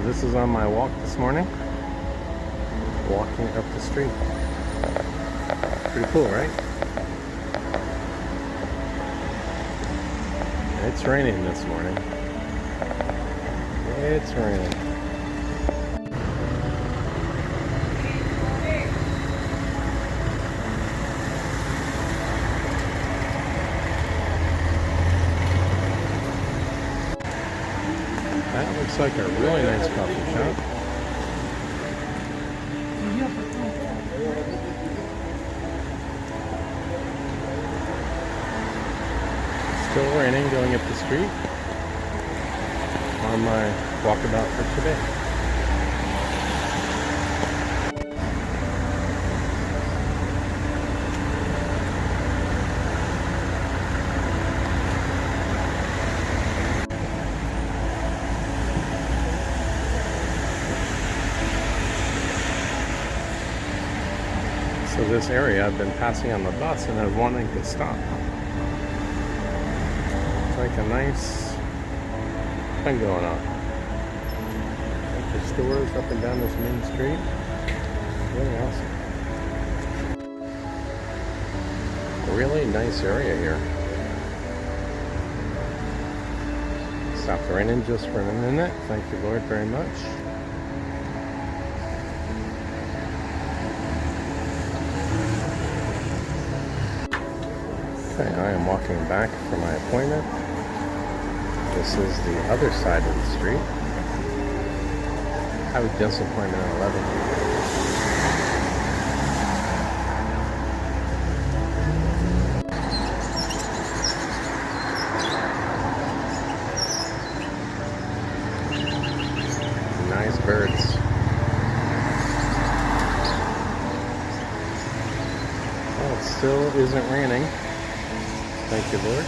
This is on my walk this morning. Walking up the street. Pretty cool, right? It's raining this morning. It's raining. That looks like a really nice coffee shop. Still raining going up the street on my walkabout for today. So this area I've been passing on the bus and I was wanting to stop. It's like a nice thing going on. Like the stores up and down this main street. Really awesome. A really nice area here. Stopped raining just for a minute. Thank you, Lord, very much. Okay, I am walking back from my appointment. This is the other side of the street. I have a dental appointment at 11. Nice birds. Well, it still isn't raining. Thank you, Lord.